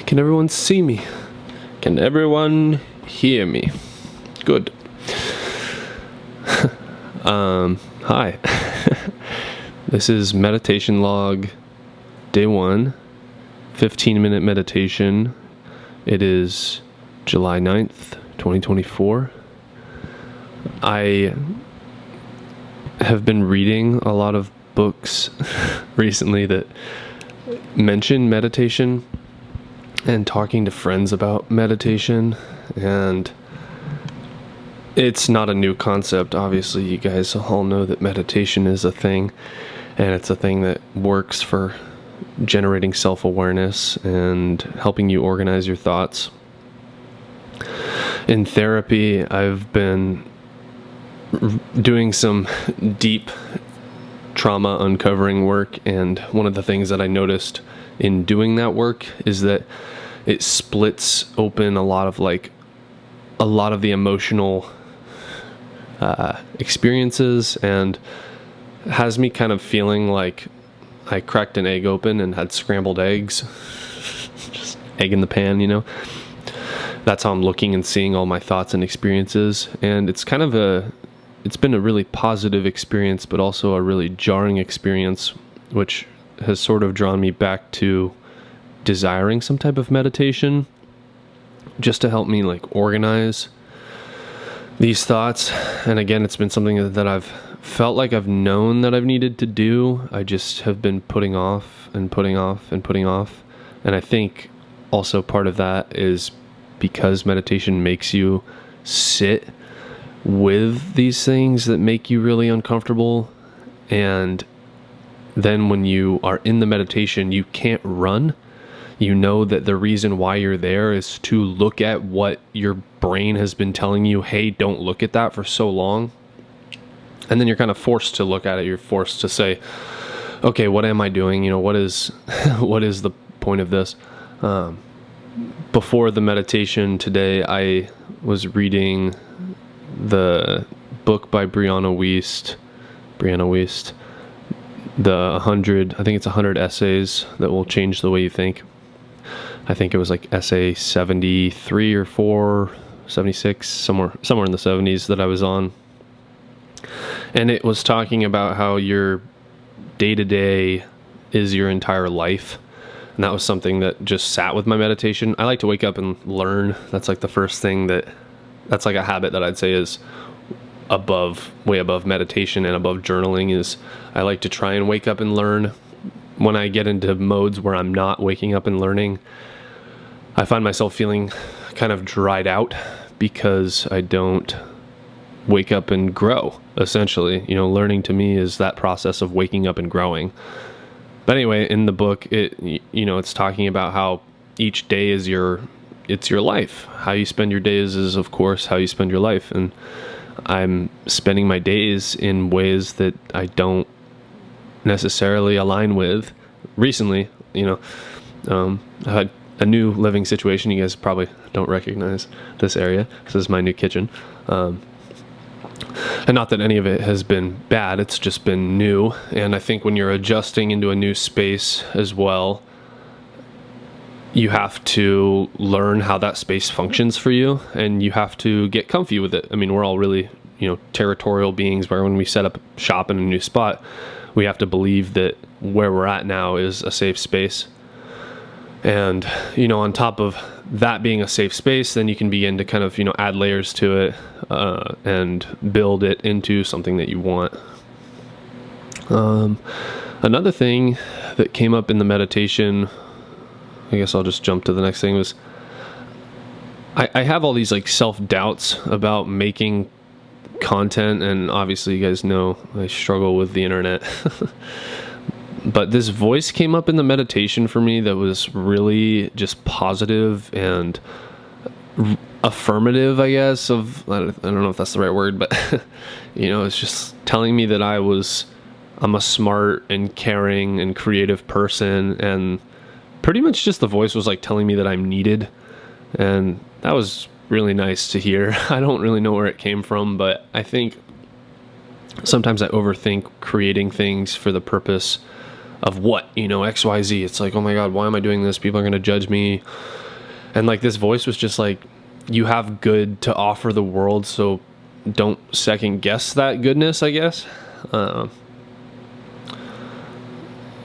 Can everyone see me? Can everyone hear me? Good. Hi. This is meditation log day 1, 15-minute meditation. It is July 9th, 2024. I have been reading a lot of books recently that mention meditation and talking to friends about meditation, and it's not a new concept. Obviously, you guys all know that meditation is a thing, and it's a thing that works for generating self-awareness and helping you organize your thoughts. In therapy, I've been doing some deep trauma uncovering work, and one of the things that I noticed in doing that work is that it splits open a lot of the emotional experiences, and has me kind of feeling like I cracked an egg open and had scrambled eggs. Just egg in the pan, you know? That's how I'm looking and seeing all my thoughts and experiences. And it's been a really positive experience, but also a really jarring experience, which has sort of drawn me back to desiring some type of meditation just to help me organize these thoughts. And again, it's been something that I've felt like I've known that I've needed to do. I just have been putting off and putting off and putting off. And I think also part of that is because meditation makes you sit with these things that make you really uncomfortable. And then when you are in the meditation, you can't run. You know that the reason why you're there is to look at what your brain has been telling you, hey, don't look at that, for so long. And then you're kind of forced to look at it. You're forced to say, okay, what am I doing? What is the point of this? Before the meditation today, I was reading the book by Brianna Wiest, the 100 essays that will change the way you think. I think it was essay 73 or 4, 76, somewhere in the 70s that I was on. And it was talking about how your day-to-day is your entire life. And that was something that just sat with my meditation. I like to wake up and learn. That's the first thing that's a habit that I'd say is way above meditation and above journaling. Is I like to try and wake up and learn. When I get into modes where I'm not waking up and learning, I find myself feeling kind of dried out because I don't wake up and grow, essentially. Learning to me is that process of waking up and growing. But anyway, in the book, it's talking about how each day is your life. How you spend your days is, of course, how you spend your life. And I'm spending my days in ways that I don't necessarily align with. Recently, I had a new living situation. You guys probably don't recognize this area. This is my new kitchen. And not that any of it has been bad, it's just been new. And I think when you're adjusting into a new space as well, you have to learn how that space functions for you, and you have to get comfy with it. I mean, we're all really, territorial beings, where when we set up shop in a new spot, we have to believe that where we're at now is a safe space. And, on top of that being a safe space, then you can begin to kind of, add layers to it and build it into something that you want. Another thing that came up in the meditation, I guess I'll just jump to the next thing, was I have all these self-doubts about making content, and obviously you guys know I struggle with the internet. But this voice came up in the meditation for me that was really just positive and affirmative, I guess, I don't know if that's the right word, but it's just telling me that I'm a smart and caring and creative person, and pretty much just the voice was telling me that I'm needed. And that was really nice to hear. I don't really know where it came from, but I think sometimes I overthink creating things for the purpose what, XYZ. It's like, oh my God, why am I doing this? People are going to judge me. And like this voice was just like, you have good to offer the world, so don't second guess that goodness, I guess.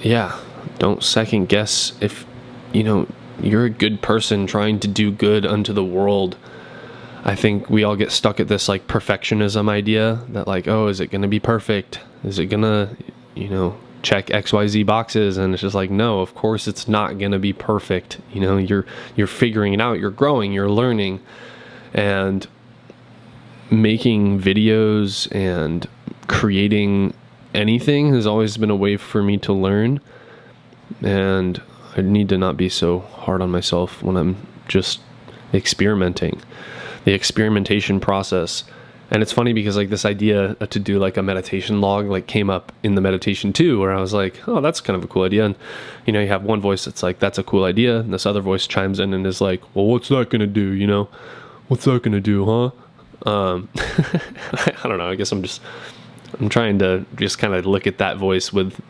Yeah, don't second guess if, you're a good person trying to do good unto the world. I think we all get stuck at this like perfectionism idea that like, oh, is it going to be perfect? Is it going to, check XYZ boxes? And it's just like, no, of course it's not going to be perfect. You're figuring it out, you're growing, you're learning, and making videos and creating anything has always been a way for me to learn. And I need to not be so hard on myself when I'm just experimenting. The experimentation process. And it's funny because like this idea to do like a meditation log like came up in the meditation too, where I was like, oh, that's kind of a cool idea. And you have one voice that's like, that's a cool idea, and this other voice chimes in and is like, well, what's that gonna do? What's that gonna do, huh? I don't know. I guess I'm trying to just kind of look at that voice with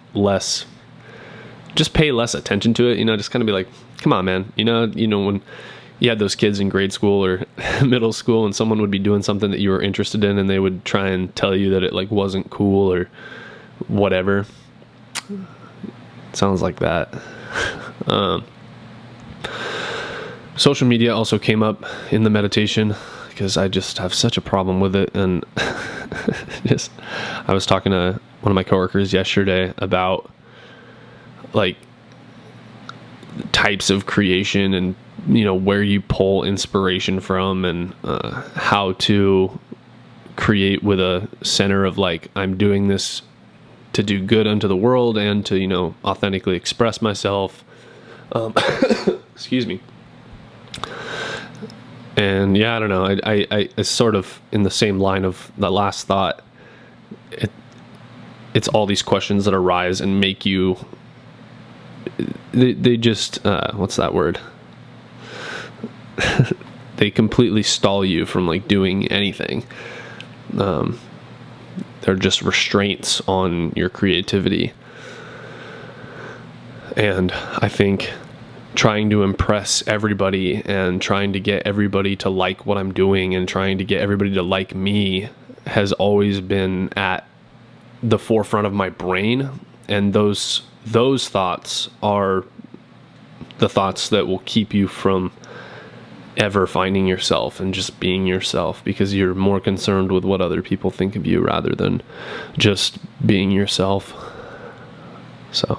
just pay less attention to it, just kind of be like, come on, man. When you had those kids in grade school or middle school and someone would be doing something that you were interested in and they would try and tell you that it like wasn't cool or whatever. Sounds like that. Social media also came up in the meditation because I just have such a problem with it. And I was talking to one of my coworkers yesterday about like types of creation and where you pull inspiration from, and how to create with a center of like, I'm doing this to do good unto the world and to authentically express myself. Excuse me. And yeah, I don't know, I it's sort of in the same line of that last thought. It's all these questions that arise and make you they just what's that word? They completely stall you from like doing anything. They're just restraints on your creativity. And I think trying to impress everybody and trying to get everybody to like what I'm doing and trying to get everybody to like me has always been at the forefront of my brain. And those thoughts are the thoughts that will keep you from ever finding yourself and just being yourself, because you're more concerned with what other people think of you rather than just being yourself. So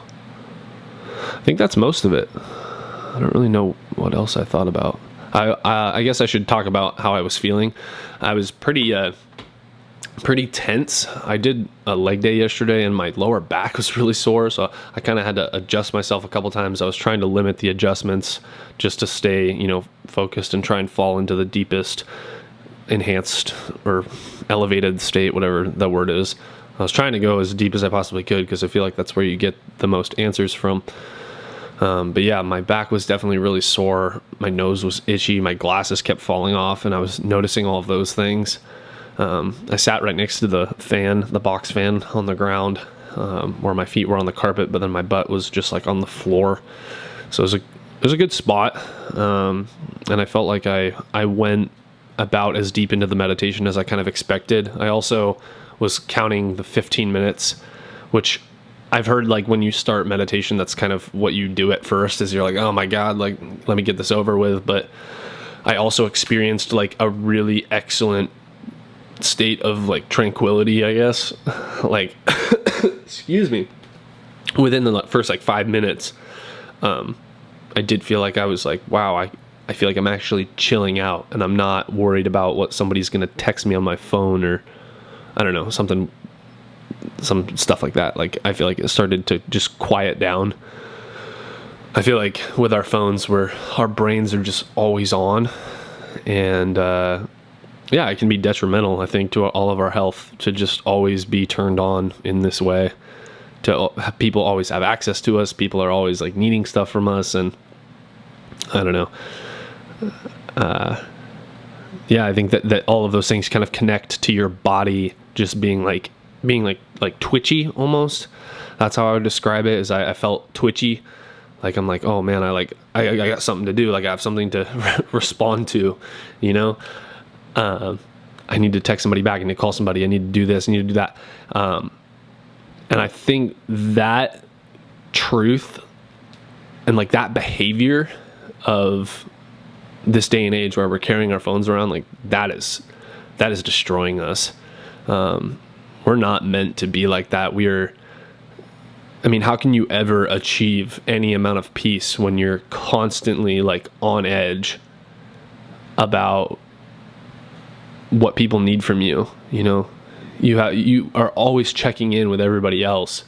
I think that's most of it. I don't really know what else I thought about. I guess I should talk about how I was feeling. I was pretty tense. I did a leg day yesterday and my lower back was really sore, so I kind of had to adjust myself a couple times. I was trying to limit the adjustments just to stay, focused and try and fall into the deepest enhanced or elevated state, whatever that word is. I was trying to go as deep as I possibly could because I feel like that's where you get the most answers from. But yeah, my back was definitely really sore. My nose was itchy. My glasses kept falling off, and I was noticing all of those things. I sat right next to the fan, the box fan on the ground, where my feet were on the carpet, but then my butt was just like on the floor. So it was a good spot. And I felt like I went about as deep into the meditation as I kind of expected. I also was counting the 15 minutes, which I've heard like when you start meditation, that's kind of what you do at first, is you're like, oh my God, like, let me get this over with. But I also experienced like a really excellent state of like tranquility, I guess. Like, excuse me. Within the first like 5 minutes, I did feel like I was like, wow, I feel like I'm actually chilling out and I'm not worried about what somebody's going to text me on my phone or I don't know, some stuff like that. Like, I feel like it started to just quiet down. I feel like with our phones, our brains are just always on, and yeah, it can be detrimental, I think, to all of our health to just always be turned on in this way. People always have access to us. People are always like needing stuff from us, and I don't know. Yeah, I think that all of those things kind of connect to your body just being like being like twitchy almost. That's how I would describe it. Is I felt twitchy. Like I'm like, oh man, I got something to do. Like I have something to respond to, you know. I need to text somebody back. I need to call somebody. I need to do this. I need to do that. And I think that truth and like that behavior of this day and age where we're carrying our phones around, like that is destroying us. We're not meant to be like that. I mean, how can you ever achieve any amount of peace when you're constantly like on edge about what people need from you? You know, you are always checking in with everybody else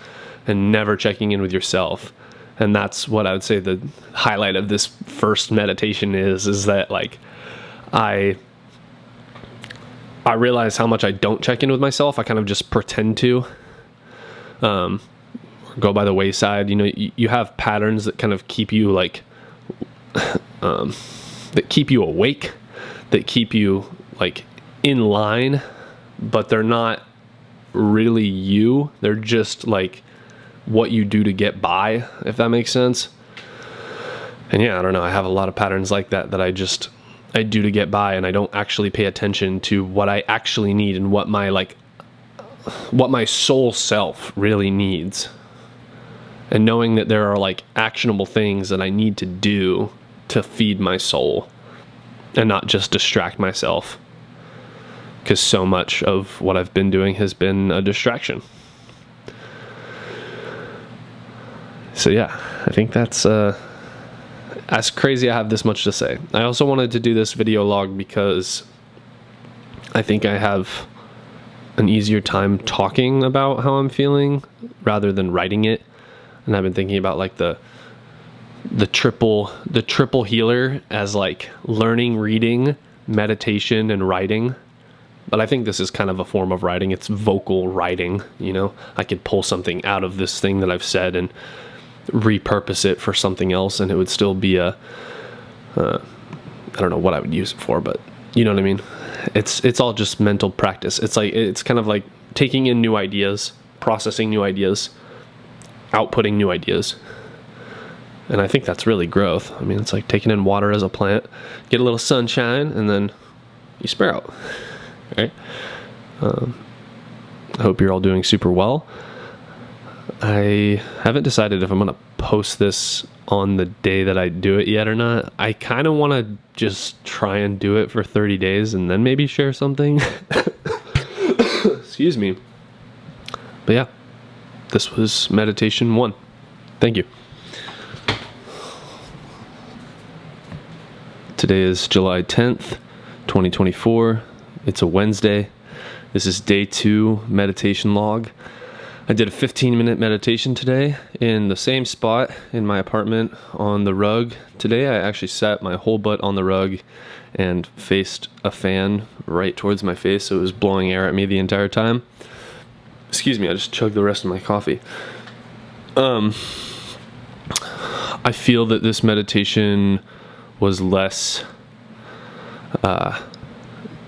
and never checking in with yourself. And that's what I would say the highlight of this first meditation is that like I realize how much I don't check in with myself. I kind of just pretend to go by the wayside. You know, you have patterns that kind of keep you like that keep you awake, that keep you like in line, but they're not really you. They're just like what you do to get by, if that makes sense. And yeah, I don't know. I have a lot of patterns like that I do to get by, and I don't actually pay attention to what I actually need and what my soul self really needs. And knowing that there are like actionable things that I need to do to feed my soul and not just distract myself. Because so much of what I've been doing has been a distraction. So yeah, I think that's as crazy. I have this much to say. I also wanted to do this video log because I think I have an easier time talking about how I'm feeling rather than writing it. And I've been thinking about like the triple healer as like learning, reading, meditation, and writing. But I think this is kind of a form of writing. It's vocal writing, you know. I could pull something out of this thing that I've said and repurpose it for something else, and it would still be I don't know what I would use it for, but you know what I mean? It's all just mental practice. It's kind of like taking in new ideas, processing new ideas, outputting new ideas. And I think that's really growth. I mean, it's like taking in water as a plant, get a little sunshine, and then you sprout. Right? I hope you're all doing super well. I haven't decided if I'm going to post this on the day that I do it yet or not. I kind of want to just try and do it for 30 days and then maybe share something. Excuse me. But yeah, this was meditation 1. Thank you. Today is July 10th, 2024. It's a Wednesday. This is day 2 meditation log. I did a 15-minute meditation today in the same spot in my apartment on the rug. Today I actually sat my whole butt on the rug and faced a fan right towards my face, so it was blowing air at me the entire time. Excuse me, I just chugged the rest of my coffee. I feel that this meditation was less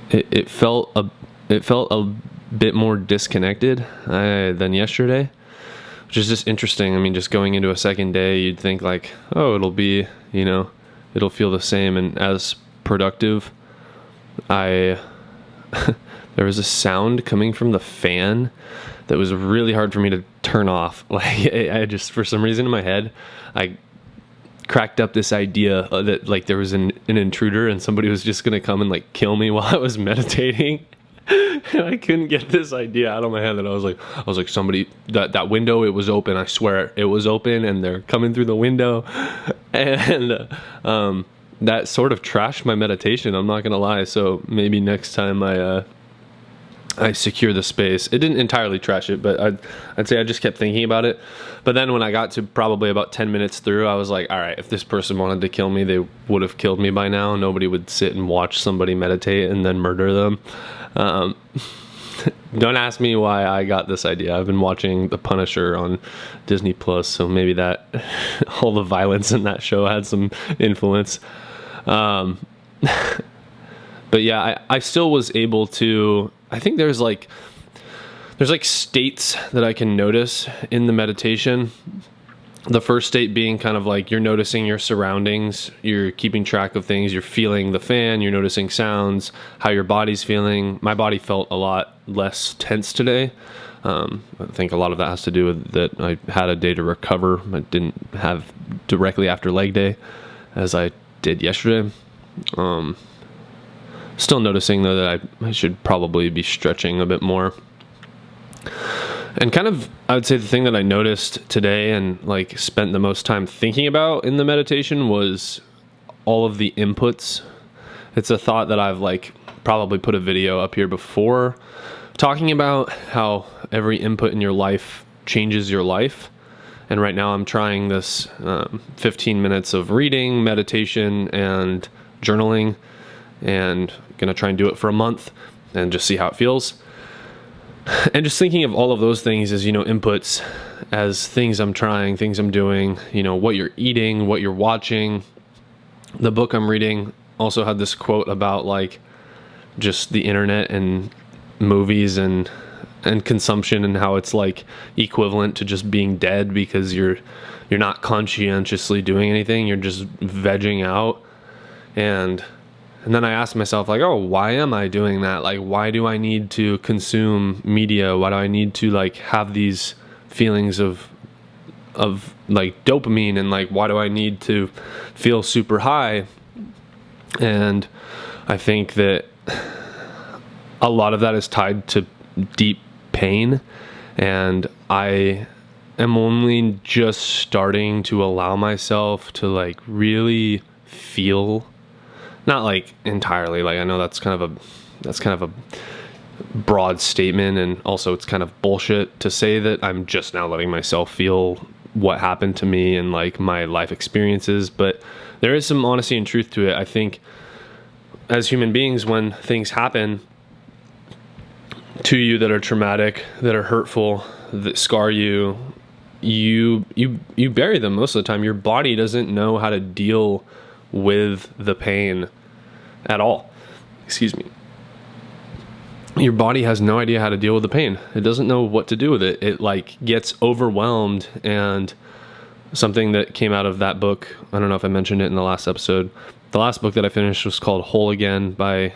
it felt a bit more disconnected than yesterday, which is just interesting. I mean, just going into a second day, you'd think like, oh, it'll feel the same and as productive. There was a sound coming from the fan that was really hard for me to turn off. Like I just, for some reason in my head, I cracked up this idea that like there was an intruder and somebody was just gonna come and like kill me while I was meditating. And I couldn't get this idea out of my head that I was like somebody, that window, it was open. I swear it was open and they're coming through the window. And that sort of trashed my meditation, I'm not gonna lie. So maybe next time I secure the space. It didn't entirely trash it, but I'd say I just kept thinking about it. But then when I got to probably about 10 minutes through, I was like, all right, if this person wanted to kill me, they would have killed me by now. Nobody would sit and watch somebody meditate and then murder them. Don't ask me why I got this idea. I've been watching The Punisher on Disney Plus, so maybe that all the violence in that show had some influence. But yeah, I still was able to, I think there's there's like states that I can notice in the meditation. The first state being kind of like you're noticing your surroundings, you're keeping track of things, you're feeling the fan, you're noticing sounds, how your body's feeling. My body felt a lot less tense today. I think a lot of that has to do with that I had a day to recover. I didn't have directly after leg day as I did yesterday. Still noticing though that I should probably be stretching a bit more. And kind of, I would say the thing that I noticed today and like spent the most time thinking about in the meditation was all of the inputs. It's a thought that I've like probably put a video up here before talking about how every input in your life changes your life. And right now I'm trying this 15 minutes of reading, meditation, and journaling, and going to try and do it for a month and just see how it feels. And just thinking of all of those things as, inputs, as things I'm trying, things I'm doing, what you're eating, what you're watching. The book I'm reading also had this quote about like just the internet and movies and consumption, and how it's like equivalent to just being dead because you're not conscientiously doing anything. You're just vegging out. And then I asked myself, like, oh, why am I doing that? Like, why do I need to consume media? Why do I need to like have these feelings of like dopamine? And like, why do I need to feel super high? And I think that a lot of that is tied to deep pain. And I am only just starting to allow myself to like really feel. Not like entirely, like I know that's kind of a broad statement, and also it's kind of bullshit to say that I'm just now letting myself feel what happened to me and like my life experiences, but there is some honesty and truth to it. I think as human beings, when things happen to you that are traumatic, that are hurtful, that scar you, you bury them most of the time. Your body doesn't know how to deal with the pain at all. Excuse me. Your body has no idea how to deal with the pain. It doesn't know what to do with it. It like gets overwhelmed. And something that came out of that book, I don't know if I mentioned it in the last episode, the last book that I finished was called Whole Again by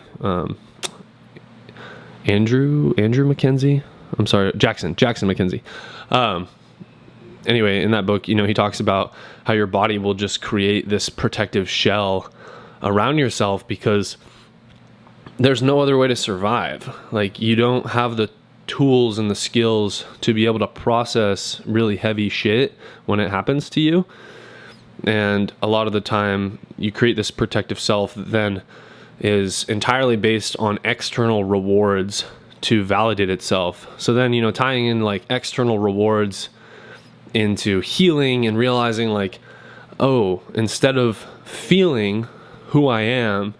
Andrew Mackenzie. I'm sorry, Jackson Mackenzie. Anyway, in that book, he talks about how your body will just create this protective shell around yourself because there's no other way to survive. Like, you don't have the tools and the skills to be able to process really heavy shit when it happens to you. And a lot of the time you create this protective self that then is entirely based on external rewards to validate itself. So then, tying in like external rewards into healing and realizing like, oh, instead of feeling who I am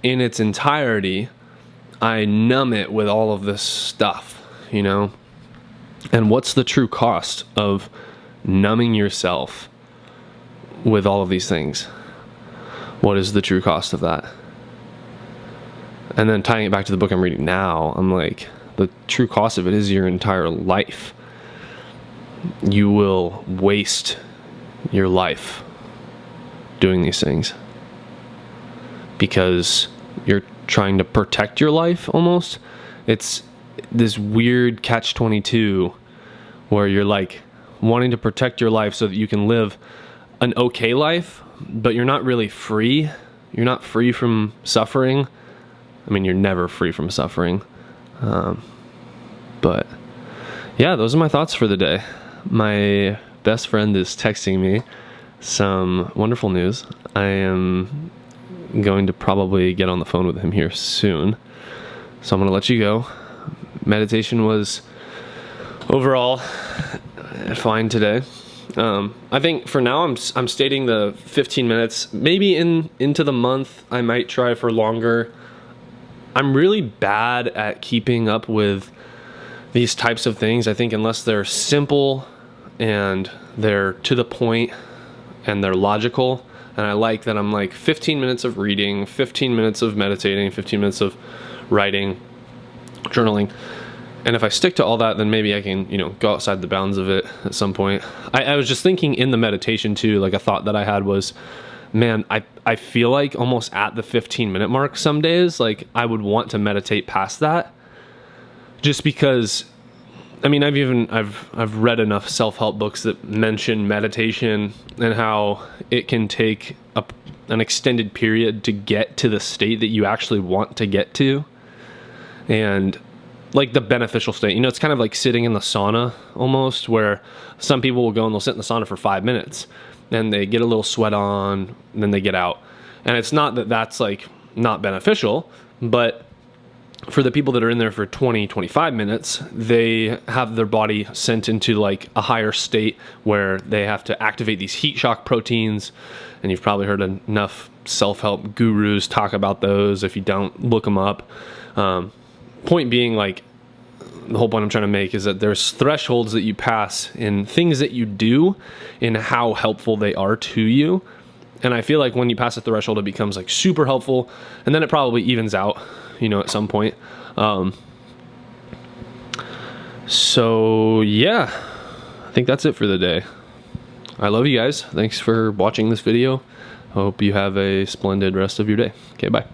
in its entirety, I numb it with all of this stuff, And what's the true cost of numbing yourself with all of these things? What is the true cost of that? And then tying it back to the book I'm reading now, I'm like, the true cost of it is your entire life. You will waste your life doing these things because you're trying to protect your life almost. It's this weird catch-22 where you're like wanting to protect your life so that you can live an okay life, but you're not really free. You're not free from suffering. I mean, you're never free from suffering. But yeah, those are my thoughts for the day. My best friend is texting me some wonderful news. I am going to probably get on the phone with him here soon. So I'm going to let you go. Meditation was overall fine today. I think for now I'm stating the 15 minutes. Maybe into the month I might try for longer. I'm really bad at keeping up with these types of things. I think unless they're simple and they're to the point and they're logical, and I like that I'm like 15 minutes of reading, 15 minutes of meditating, 15 minutes of writing, journaling, And if I stick to all that, then maybe I can, you know, go outside the bounds of it at some point. I was just thinking in the meditation too, like a thought that I had was, man, I feel like almost at the 15-minute mark some days, like I would want to meditate past that, just because, I mean, I've read enough self-help books that mention meditation and how it can take an extended period to get to the state that you actually want to get to. And like the beneficial state, you know, it's kind of like sitting in the sauna almost, where some people will go and they'll sit in the sauna for 5 minutes and they get a little sweat on and then they get out. And it's not that that's like not beneficial, but for the people that are in there for 20, 25 minutes, they have their body sent into like a higher state where they have to activate these heat shock proteins. And you've probably heard enough self-help gurus talk about those. If you don't, look them up. Point being, like, the whole point I'm trying to make is that there's thresholds that you pass in things that you do and how helpful they are to you. And I feel like when you pass a threshold, it becomes like super helpful, and then it probably evens out, you know, at some point. So yeah, I think that's it for the day. I love you guys. Thanks for watching this video. I hope you have a splendid rest of your day. Okay, bye.